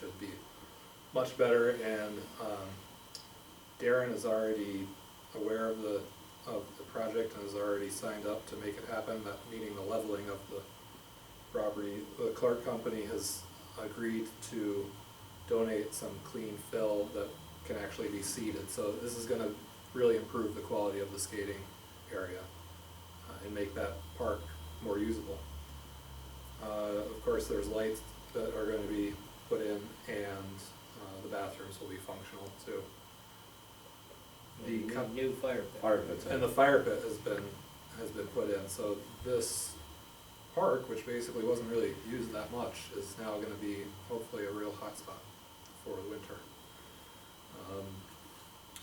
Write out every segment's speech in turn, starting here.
should be much better, and Darren is already aware of the project and has already signed up to make it happen, that meaning the leveling of the property. The Clark Company has agreed to donate some clean fill that can actually be seeded, so this is going to really improve the quality of the skating area and make that park more usable. Of course, there's lights that are going to be put in, and the bathrooms will be functional too. The new fire pit. And the fire pit has been put in, so this park, which basically wasn't really used that much, is now going to be hopefully a real hot spot for the winter.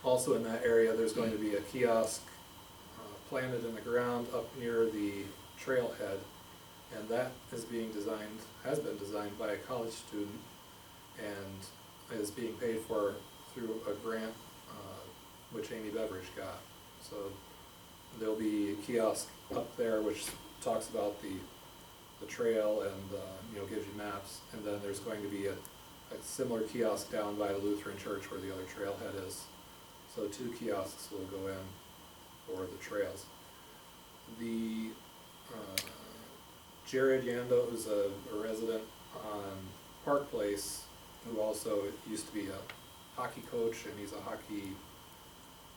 Also in that area, there's going to be a kiosk planted in the ground up near the trailhead, and that is being designed, has been designed by a college student, and is being paid for through a grant which Amy Beveridge got. So there'll be a kiosk up there which talks about the trail and gives you maps, and then there's going to be a similar kiosk down by the Lutheran church where the other trailhead is. So 2 kiosks will go in for the trails. The Jared Yando, who's a resident on Park Place, who also used to be a hockey coach, and he's a hockey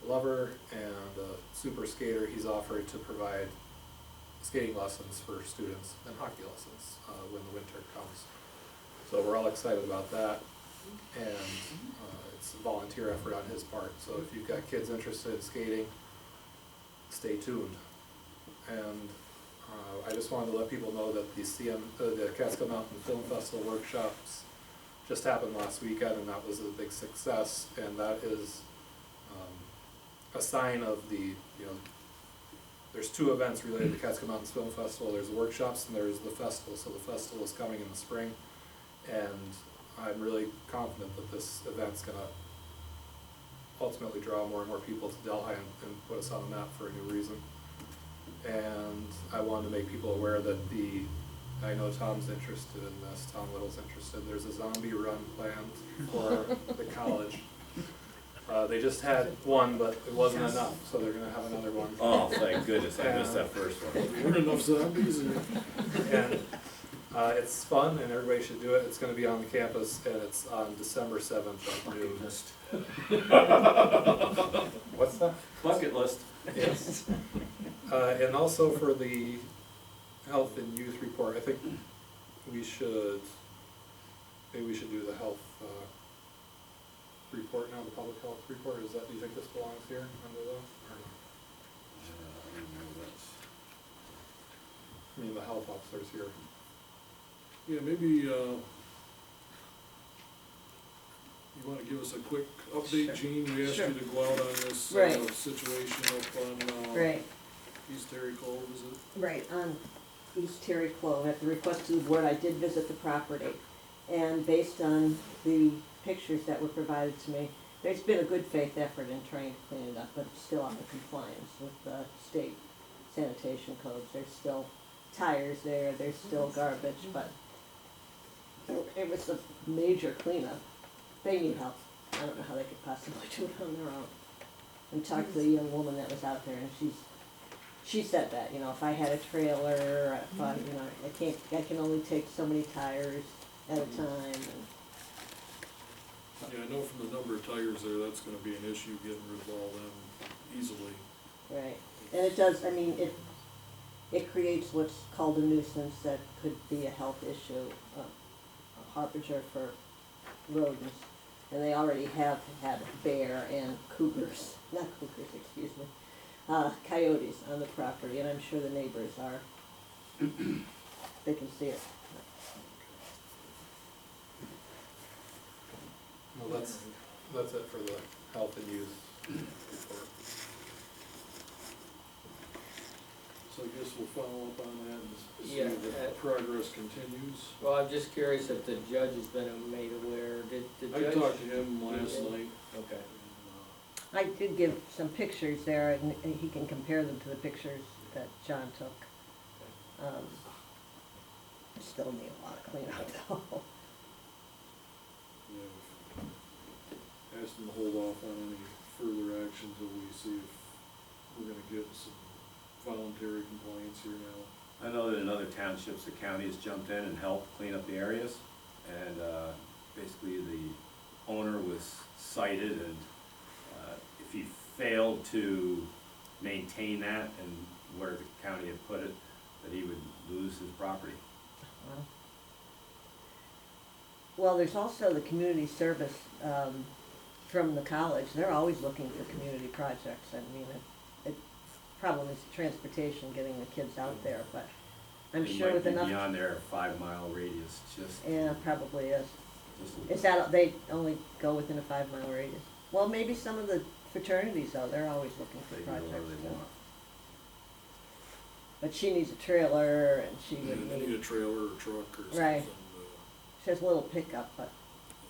lover and a super skater, he's offered to provide skating lessons for students and hockey lessons when the winter comes. So we're all excited about that, and it's a volunteer effort on his part. So if you've got kids interested in skating, stay tuned. And I just wanted to let people know that the Catskill Mountain Film Festival workshops just happened last weekend, and that was a big success, and that is a sign of there's 2 events related to Catskill Mountain Film Festival. There's the workshops and there's the festival. So the festival is coming in the spring, and I'm really confident that this event's going to ultimately draw more and more people to Delhi and put us on the map for a new reason. And I wanted to make people aware that I know Tom's interested in this, Tom Little's interested. There's a zombie run planned for the college. They just had one, but it wasn't enough, so they're going to have another one. Oh, thank goodness, I missed that first one. There weren't enough zombies. And it's fun, and everybody should do it. It's going to be on the campus, and it's on December 7th at noon. What's that? Bucket list. Yes. And also for the health and youth report, I think maybe we should do the health report now, the public health report. Do you think this belongs here under the, or not? I mean, the health officer's here. Yeah, maybe you want to give us a quick update, Sure. Gene? We asked Sure. you to go out on this situation up on East Terry Cove, is it? Right, on East Terry Clove, at the request of the board, I did visit the property. And based on the pictures that were provided to me, there's been a good faith effort in trying to clean it up, but it's still out of compliance with the state sanitation codes. There's still tires there, there's still garbage, but it was a major cleanup. They need help. I don't know how they could possibly do it on their own. And talked to the young woman that was out there, and she said that, if I had a trailer, if I can only take so many tires at a time. And Yeah, I know from the number of tires there, that's gonna be an issue, getting rid of all them easily. right, and it does, it creates what's called a nuisance that could be a health issue, a harbinger for rodents. And they already have had bear and cougars, not cougars, excuse me, coyotes on the property, and I'm sure the neighbors are, they can see it. Well, that's it for the health and youth report. So I guess we'll follow up on that and see Yeah, if the progress continues. Well, I'm just curious if the judge has been made aware. Did the I judge? talked to him last Yeah. night. Okay. I did give some pictures there, and he can compare them to the pictures that John took. Still need a lot of cleanup though. asked them to hold off on any further action till we see if we're gonna get some voluntary compliance here now. I know that in other townships, the county has jumped in and helped clean up the areas, and basically the owner was cited, and if he failed to maintain that and where the county had put it, that he would lose his property. Well, there's also the community service, from the college. They're always looking for community projects. I mean, it problem is transportation, getting the kids out there, but I'm It sure might with be enough. beyond their 5-mile radius, just. Yeah, probably is. just a Is little. that, they only go within a 5-mile radius? Well, maybe some of the fraternities though, they're always looking for They can go projects wherever they too. want. But she needs a trailer and she Yeah, would they need a need, trailer or truck or something. Right. she has a little pickup, but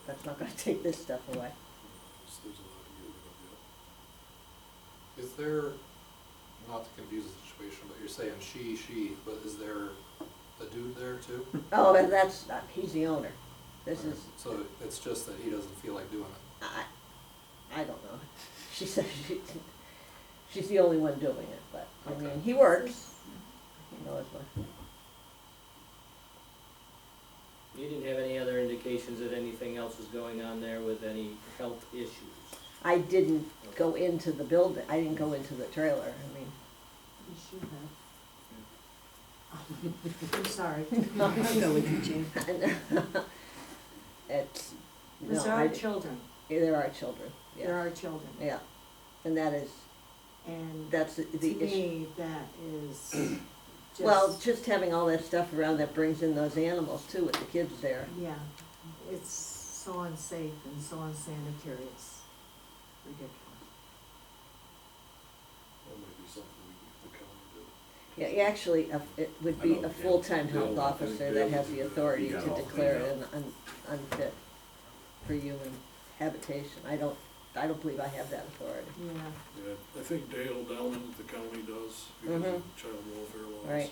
that's not gonna take this stuff away. There's a lot to get rid of yet. Is there, not to confuse the situation, but you're saying she, but is there a dude there too? Oh, and that's, he's the owner. This is, So it's just that he doesn't feel like doing it. I don't know. She says she's the only one doing it, but, I Okay. mean, he works. He knows what. You didn't have any other indications that anything else was going on there with any health issues? I didn't go into the building, I didn't go into the trailer, I mean. You should have. I'm sorry. I'll go with you, Jane. It's, Because no, there I are di- children, there are children, there yeah, are children. yeah. And that is, And that's the to issue. me, that is just. Well, just having all that stuff around that brings in those animals too, with the kids there. Yeah, it's so unsafe and so unsanitary, it's ridiculous. That might be something the county did. Yeah, actually, it would I be know, a yeah. full-time health Dale- officer Dale that has would the do that. authority He to got all declare cleaned it unfit for human habitation. I don't believe I have that authority. Yeah, Yeah, I think Dale Dellman, the county does, because Mhm. of child welfare laws. Right.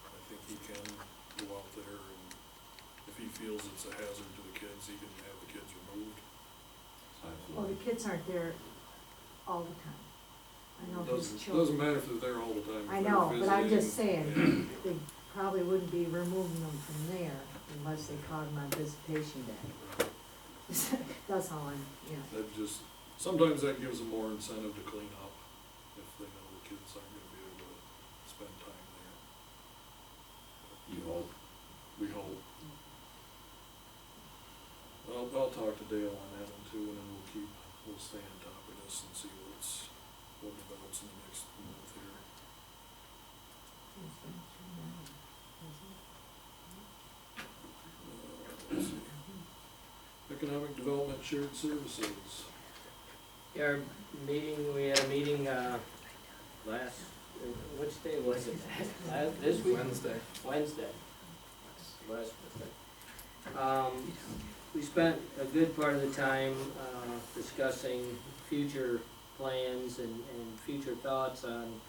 I think he can go out there and if he feels it's a hazard to the kids, he can have the kids removed. well, the kids aren't there all the time. I know his Doesn't children. matter if they're there all the time. If I they're know, but I'm just visiting, saying, they probably wouldn't be removing them from there unless they caught them on visitation day. That's all I'm, you know. That just, sometimes that gives them more incentive to clean up if they know the kids aren't gonna be able to spend time there. You hope. We hope. I'll talk to Dale on that one too, and then we'll stay on top of this and see what develops in the next month here. Let's see. Economic Development Shared Services. Our meeting, we had a meeting, last, which day was it? This week? Wednesday. Wednesday. Last Wednesday. We spent a good part of the time, discussing future plans and future thoughts on,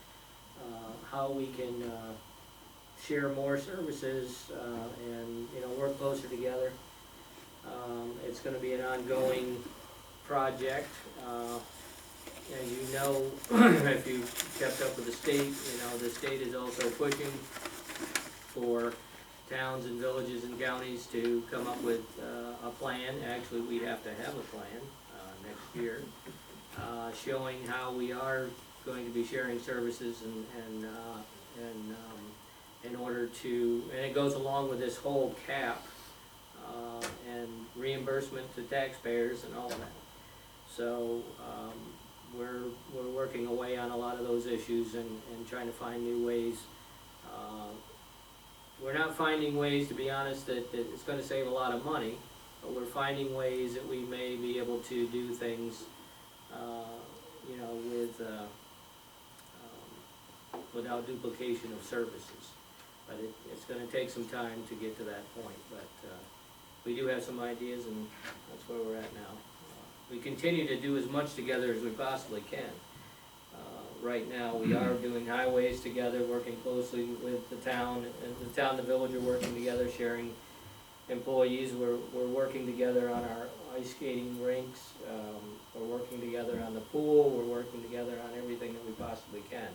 how we can, share more services, and, you know, work closer together. It's gonna be an ongoing project. As you know, if you kept up with the state, you know, the state is also pushing for towns and villages and counties to come up with a plan. Actually, we have to have a plan next year, showing how we are going to be sharing services and in order to, and it goes along with this whole cap and reimbursement to taxpayers and all that. So we're working away on a lot of those issues and trying to find new ways. We're not finding ways, to be honest, that it's gonna save a lot of money, but we're finding ways that we may be able to do things, you know, without duplication of services. But it's gonna take some time to get to that point, but we do have some ideas, and that's where we're at now. We continue to do as much together as we possibly can. Right now, we are doing highways together, working closely with the town, and the town and the village are working together, sharing employees. We're working together on our ice skating rinks, we're working together on the pool, we're working together on everything that we possibly can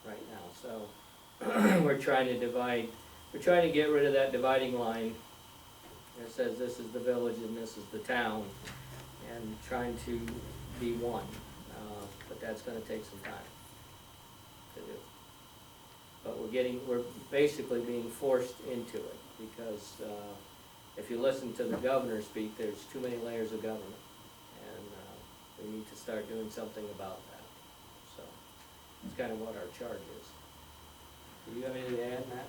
right now, so we're trying to get rid of that dividing line that says this is the village and this is the town, and trying to be one, but that's gonna take some time to do. But we're basically being forced into it, because, if you listen to the governor speak, there's too many layers of government, and, we need to start doing something about that. So, that's kind of what our charge is. Do you have anything to add, Matt?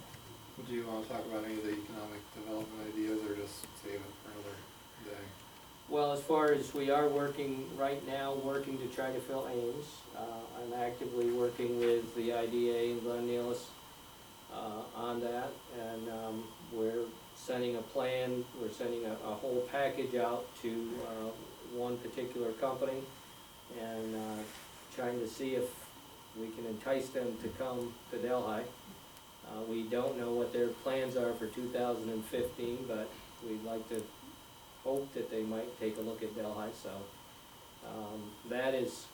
Do you wanna talk about any of the economic development ideas, or just save it for another day? Well, as far as we are working right now, working to try to fill Ames, I'm actively working with the IDA and Glenn Nealis, on that, and, we're sending a plan, we're sending a whole package out to, one particular company, and, trying to see if we can entice them to come to Delhi. We don't know what their plans are for 2015, but we'd like to hope that they might take a look at Delhi, so, that is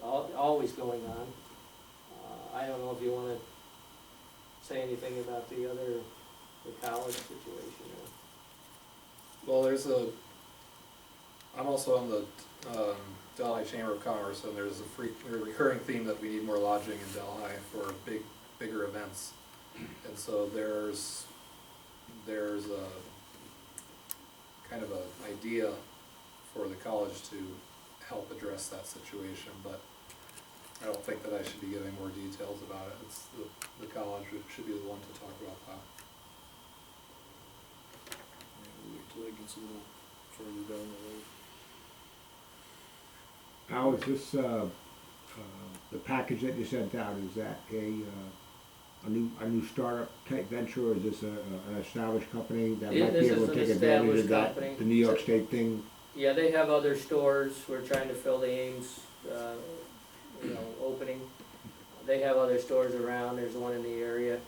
always going on. I don't know if you wanna say anything about the college situation, Well, I'm also on the Delhi Chamber of Commerce, and there's a recurring theme that we need more lodging in Delhi for bigger events. And so there's a kind of an idea for the college to help address that situation, but I don't think that I should be giving more details about it. It's the college should be the one to talk about that. Wait till it gets a little further down the road. How is this, the package that you sent out, is that a new startup type venture, or is this an established company that Yeah, might be this able is to an take advantage of established that, company. the New York State thing? Yeah, they have other stores, we're trying to fill the Ames, opening. They have other stores around, there's one in the area.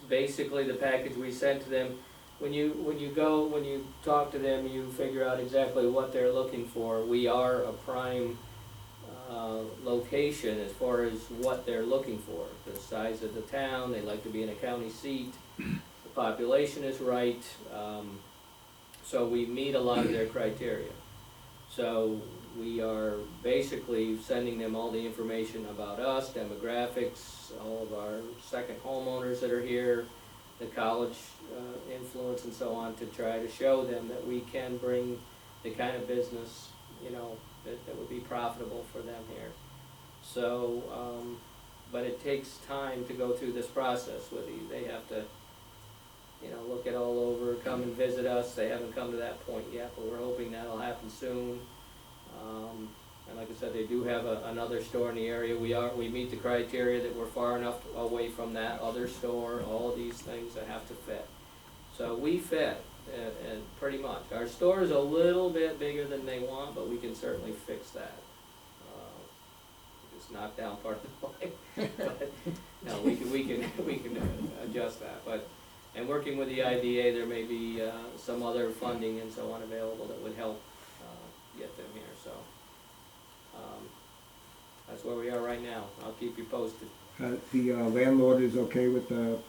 Basically, the package we sent to them, when you talk to them, you figure out exactly what they're looking for. We are a prime, location as far as what they're looking for. The size of the town, they like to be in a county seat, the population is right, so we meet a lot of their criteria. So we are basically sending them all the information about us, demographics, all of our second homeowners that are here, the college influence and so on, to try to show them that we can bring the kind of business, that would be profitable for them here. So, but it takes time to go through this process with you. They have to, look it all over, come and visit us. They haven't come to that point yet, but we're hoping that'll happen soon. And like I said, they do have another store in the area. We meet the criteria that we're far enough away from that other store, all of these things that have to fit. So we fit, and pretty much. Our store is a little bit bigger than they want, but we can certainly fix that. It's knocked down part of the line, but, no, we can adjust that, and working with the IDA, there may be, some other funding and so on available that would help, get them here, so. That's where we are right now. I'll keep you posted. The landlord is okay with the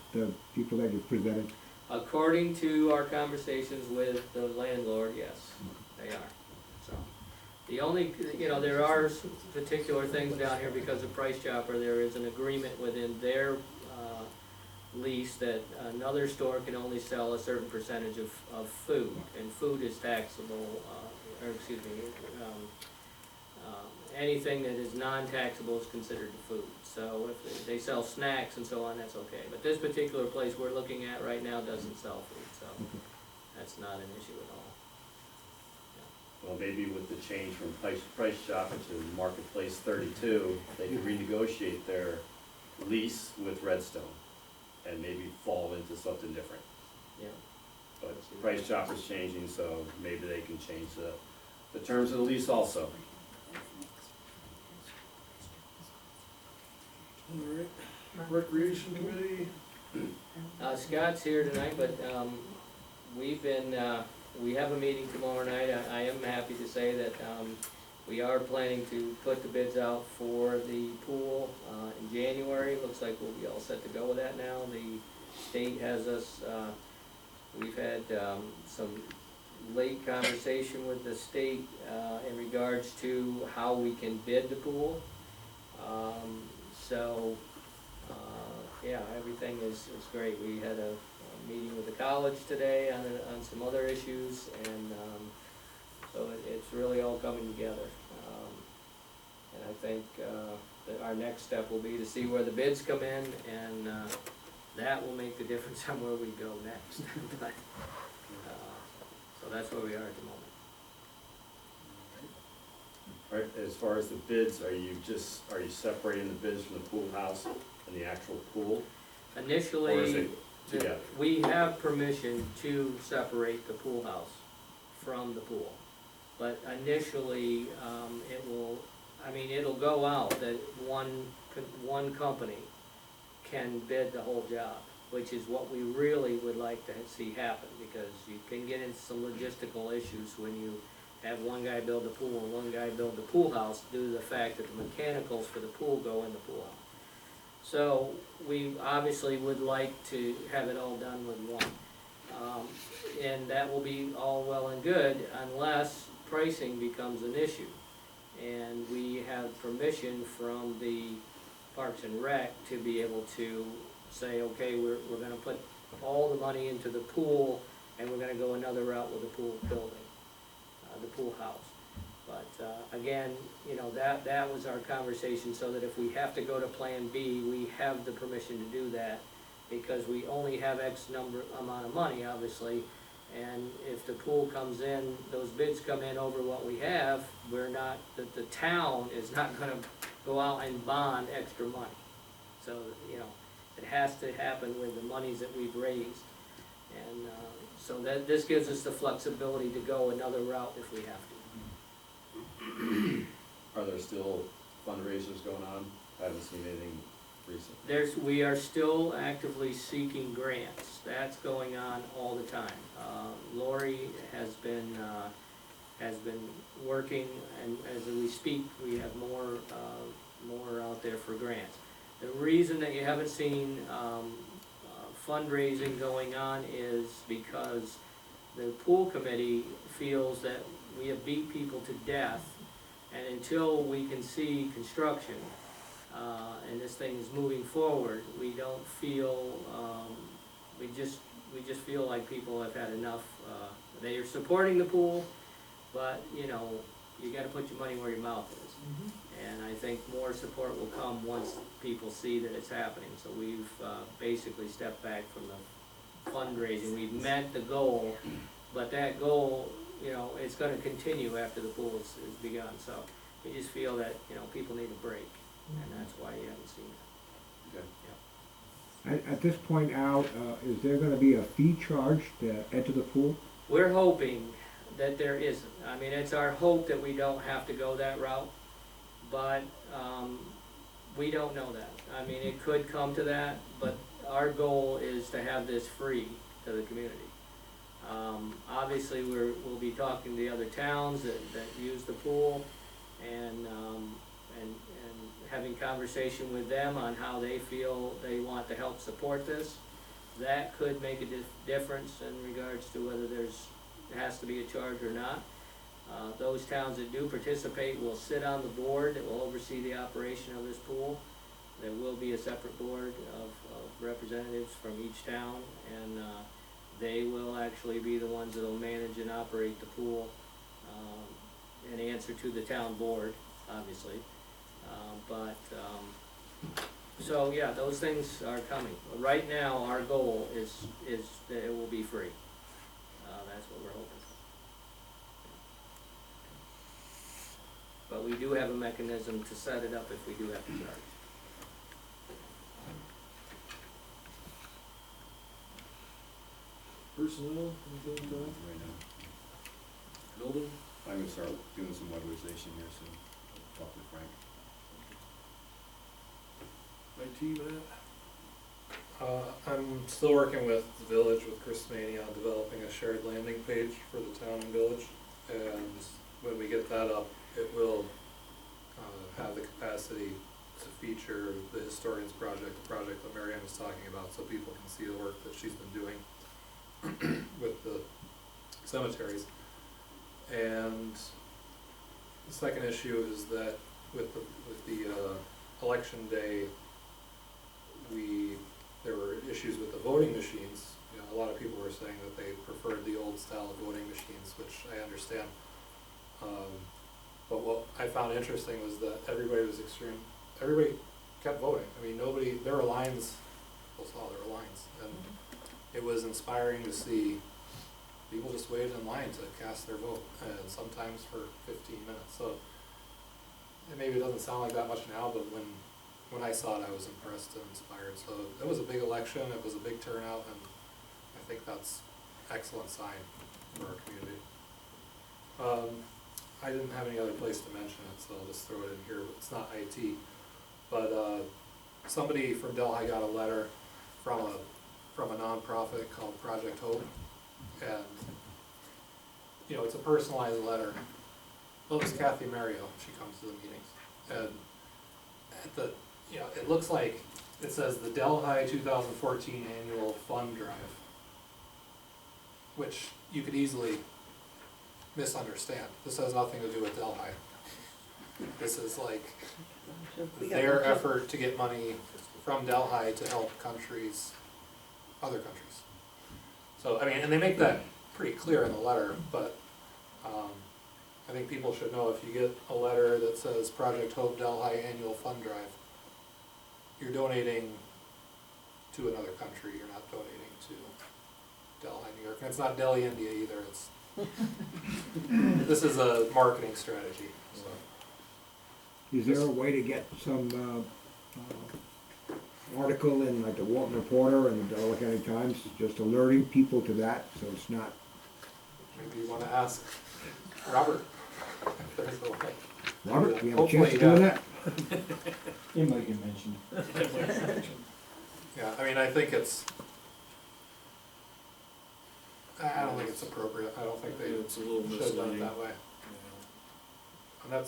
people that you presented? According to our conversations with the landlord, yes, they are, so. The only, there are particular things down here because of Price Chopper. There is an agreement within their, lease that another store can only sell a certain percentage of food, and food is taxable, anything that is non-taxable is considered food. So if they sell snacks and so on, that's okay. But this particular place we're looking at right now doesn't sell food, so that's not an issue at all. Well, maybe with the change from Price Chopper to Marketplace 32, they could renegotiate their lease with Redstone and maybe fall into something different. Yeah. But Price Chopper's changing, so maybe they can change the terms of the lease also. All right, Recreation Committee, Scott's here tonight, but we've been we have a meeting tomorrow night. I am happy to say that, we are planning to put the bids out for the pool, in January. Looks like we'll be all set to go with that now. The state has us, we've had, some late conversation with the state, in regards to how we can bid the pool. So, yeah, everything is great. We had a meeting with the college today on some other issues, and, so it's really all coming together. And I think, that our next step will be to see where the bids come in, and, that will make the difference on where we go next. But, so that's where we are at the moment. All right, as far as the bids, are you separating the bids from the pool house and the actual pool? Or is Initially, it together? we have permission to separate the pool house from the pool. But initially, it'll go out that one company can bid the whole job, which is what we really would like to see happen, because you can get into some logistical issues when you have one guy build the pool and one guy build the pool house, due to the fact that the mechanicals for the pool go in the pool house. So we obviously would like to have it all done with one. And that will be all well and good unless pricing becomes an issue. And we have permission from the Parks and Rec to be able to say, okay, we're gonna put all the money into the pool, and we're gonna go another route with the pool building, the pool house. But, again, that was our conversation, so that if we have to go to Plan B, we have the permission to do that, because we only have X amount of money, obviously, and if the pool comes in, those bids come in over what we have, the town is not gonna go out and bond extra money. So, it has to happen with the monies that we've raised. And, so this gives us the flexibility to go another route if we have to. Are there still fundraisers going on? I haven't seen anything recently. We are still actively seeking grants. That's going on all the time. Lori has been working, and as we speak, we have more out there for grants. The reason that you haven't seen, fundraising going on is because the pool committee feels that we have beat people to death, and until we can see construction, and this thing is moving forward, we don't feel, we just feel like people have had enough. They are supporting the pool, but, you gotta put your money where your mouth is. And I think more support will come once people see that it's happening. So we've, basically stepped back from the fundraising. We've met the goal, but that goal, it's gonna continue after the pool is begun. So we just feel that, people need a break, and that's why you haven't seen it. Okay. At this point, Al, is there gonna be a fee charged to enter the pool? We're hoping that there isn't. I mean, it's our hope that we don't have to go that route, but, we don't know that. I mean, it could come to that, but our goal is to have this free to the community. Obviously, we'll be talking to the other towns that use the pool, and having conversation with them on how they feel they want to help support this. That could make a difference in regards to whether there has to be a charge or not. Those towns that do participate will sit on the board that will oversee the operation of this pool. There will be a separate board of representatives from each town, and they will actually be the ones that will manage and operate the pool, and answer to the town board, obviously. So yeah, those things are coming. Right now, our goal is that it will be free. That's what we're hoping. But we do have a mechanism to set it up if we do have to charge. Personnel, anything done? Right now. Building? I'm gonna start doing some weatherization here soon. Talk to Frank. IT, Matt? I'm still working with the village, with Chris Maney, on developing a shared landing page for the town and village. And when we get that up, it will have the capacity to feature the historians project, the project that Mary Ann was talking about, so people can see the work that she's been doing with the cemeteries. And the second issue is that with the election day, there were issues with the voting machines. You know, a lot of people were saying that they preferred the old style of voting machines, which I understand. But what I found interesting was that everybody kept voting. I mean, there were lines, there were lines, and it was inspiring to see people just waited in line to cast their vote, and sometimes for 15 minutes. So, and maybe it doesn't sound like that much now, but when I saw it, I was impressed and inspired. So it was a big election, it was a big turnout, and I think that's an excellent sign for our community. I didn't have any other place to mention it, so I'll just throw it in here. It's not IT, but somebody from Delhi got a letter from a nonprofit called Project Hope, and you know, it's a personalized letter. Well, it's Kathy Mario. She comes to the meetings, and at the, you know, it looks like it says the Delhi 2014 annual fund drive, which you could easily misunderstand. This has nothing to do with Delhi. This is like their effort to get money from Delhi to help other countries. So, I mean, and they make that pretty clear in the letter, but I think people should know, if you get a letter that says Project Hope Delhi Annual Fund Drive, you're donating to another country, you're not donating to Delhi, New York. And it's not Delhi, India either. This is a marketing strategy, so. Is there a way to get some article in like the Walton Reporter and the Delaware County Times, just alerting people to that, so it's not? Maybe you wanna ask Robert if there's a way. Robert, do you have a Hopefully, chance of doing that? It might get mentioned. Yeah, I mean, I think I don't think it's appropriate. I don't think they It's a little should have done it misleading. that way. Yeah. And that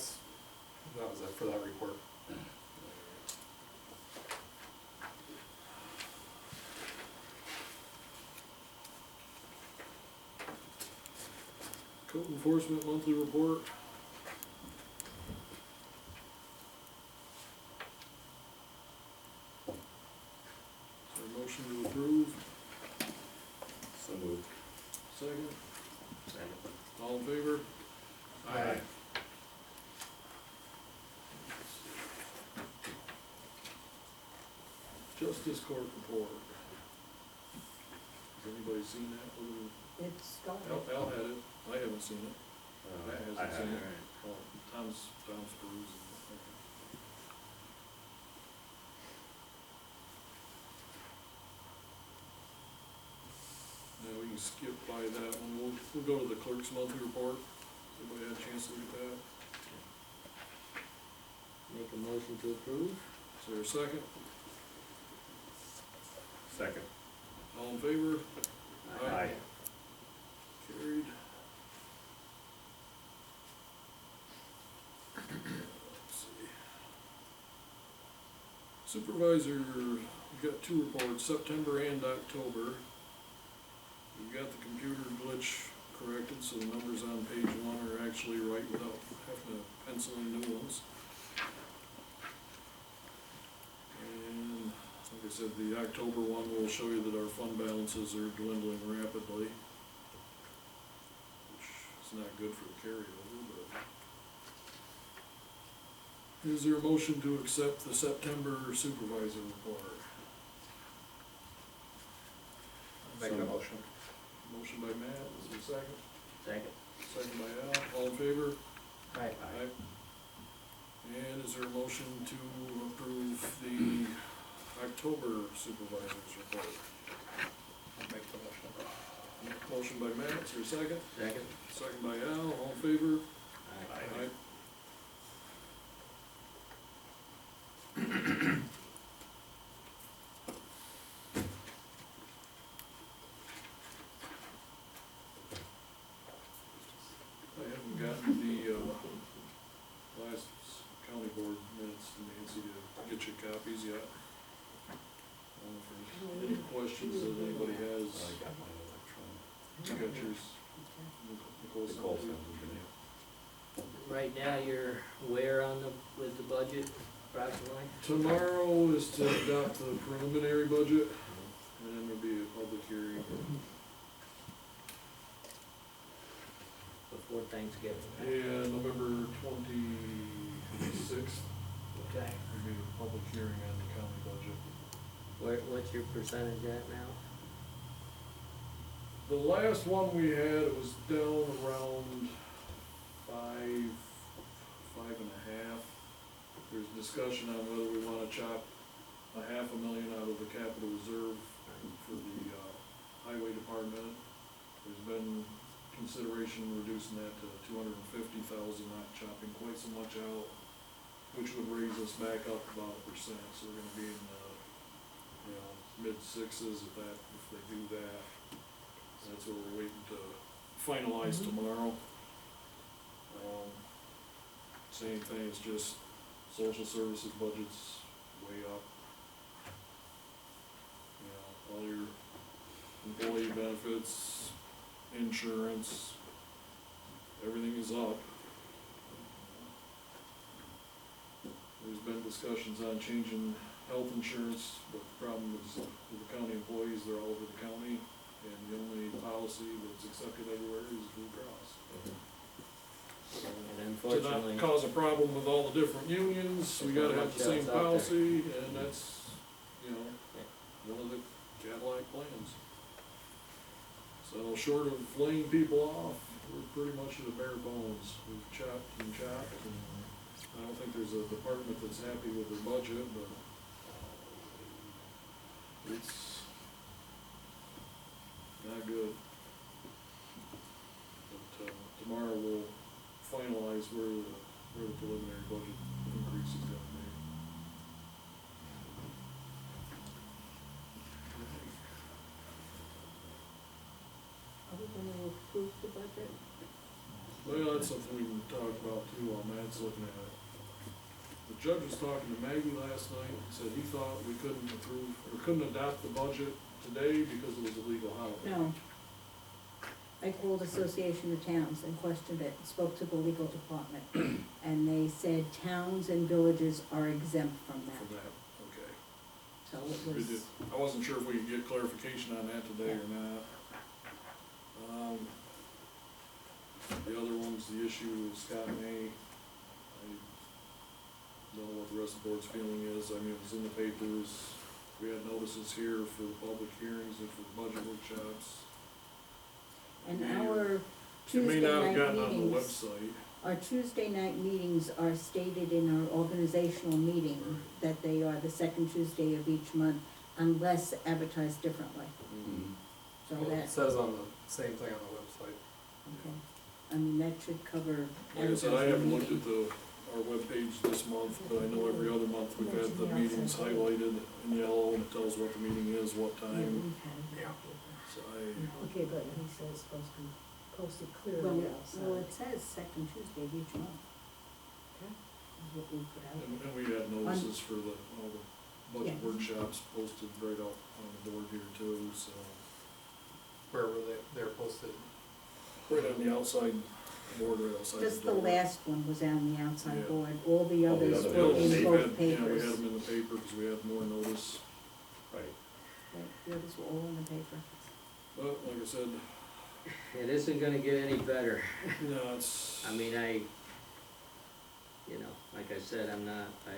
was it for that report. Code enforcement monthly report. Is there a motion to approve? So moved. Second? Second. All in favor? Aye. Justice Court report. Has anybody seen that? It's got Al had it, I haven't seen it. Matt I hasn't seen haven't. it. Oh, Tom's perusing. Okay. Now we can skip by that one, we'll go to the clerk's monthly report. Everybody had a chance to look at that? Make a motion to approve? Is there a second? Second. All in favor? Aye. Carried. Let's see. Supervisor, we got two reports, September and October. We got the computer glitch corrected, so the numbers on page one are actually right without having to pencil in new ones. And like I said, the October one will show you that our fund balances are dwindling rapidly, which is not good for the carryover, but. Is there a motion to accept the September supervisor report? Make the motion. Motion by Matt, is there a second? Second. Second by Al, all in favor? Aye. Aye. And is there a motion to approve the October supervisor's report? I'll make the motion. Motion by Matt, is there a second? Second. Second by Al, all in favor? Aye. questions that anybody has. I got mine electronic. You got yours, Nicole sent Nicole it to you? sent it to me. Right now, you're where on the, with the budget approximately? Tomorrow is to adopt the preliminary budget, and then there'll be a public hearing. Before Thanksgiving. Yeah, November 26th Okay. will be a public hearing on the county budget. What's your percentage at now? The last one we had, it was down around 5.5. There's discussion on whether we wanna chop $500,000 out of the capital reserve for the, highway department. There's been consideration reducing that to 250,000, not chopping quite so much out, which would raise us back up about 1%, so we're gonna be in the, mid-sixes if they do that. That's what we're waiting to finalize tomorrow. Same thing, it's just social services budget's way up. All your employee benefits, insurance, everything is up. There's been discussions on changing health insurance, but the problem is with the county employees, they're all over the county, and the only policy that's accepted everywhere is Blue Cross. And To unfortunately, not cause a problem with all the different unions, we gotta have the same Much else out there. policy, and that's, one of the Cadillac plans. So short of laying people off, we're pretty much at a bare bones. We've chopped and chopped, and I don't think there's a department that's happy with their budget, but it's not good. But, tomorrow we'll finalize where the preliminary budget increase is gonna be. Are we gonna approve the budget? Well, that's something we can talk about too while Matt's looking at it. The judge was talking to Maggie last night, and said he thought we couldn't approve, or couldn't adopt the budget today because it was a legal holiday. No. I called Association of Towns and questioned it, spoke to the legal department, and they said towns and villages are exempt from From that. that, okay. So it We was, did, I wasn't sure if we could get clarification on that today or not. The other one's the issue with Scott May. I don't know what the rest of the board's feeling is. I mean, it was in the papers. We had notices here for the public hearings and for the budget workshops. and our It may Tuesday not have night gotten on the meetings, website. our Tuesday night meetings are stated in our organizational meeting Right. that they are the second Tuesday of each month unless advertised differently. So Well, that, it says on the same thing on the website. okay, I mean, that should cover Like I said, I haven't looked at our webpage this month, but I know every other month we've had the meetings highlighted in yellow, and it tells what the meeting is, what time. Yeah. So Okay, but he says it's supposed to be posted Well, clearly well, outside. it says second Tuesday of each month. Is what we put out. and we had notices for all the budget Yeah. workshops posted right out on the board here too, so. Where were they're posted? Right on the outside board, right outside the door. Just the last one was on the outside Yeah. board, all the All the others others were were in in both Yeah, we papers. had them in the paper because we had more notice. Right. Right, the others were all in the paper. But like I said, it isn't gonna get any better. no, it's. I mean, like I said, I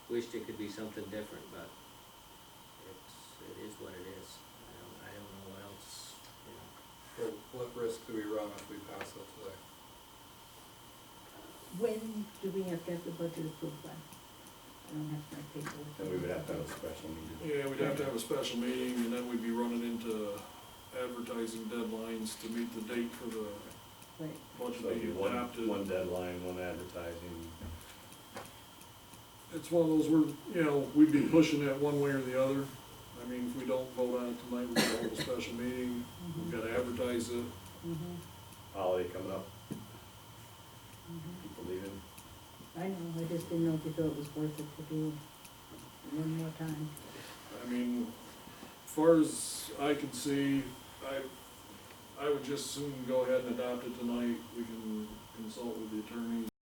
wished it could be something different, but it is what it is. I don't know what else, Well, what risk do we run if we pass it today? When do we have to have the budget approved by? I don't have my paperwork. Then we would have to have a special meeting. Yeah, we'd have to have a special meeting, and then we'd be running into advertising deadlines to meet the date for the Right, budget So it'd be being one adopted. deadline, one advertising. It's one of those where, we'd be pushing that one way or the other. I mean, if we don't vote on it tonight, we gotta hold a special meeting, we've gotta advertise it. Holiday coming up, mhm. people leaving. I know, I just didn't know if you thought it was worth it to do one more time. I mean, far as I can see, I would just soon go ahead and adopt it tonight. We can consult with the attorneys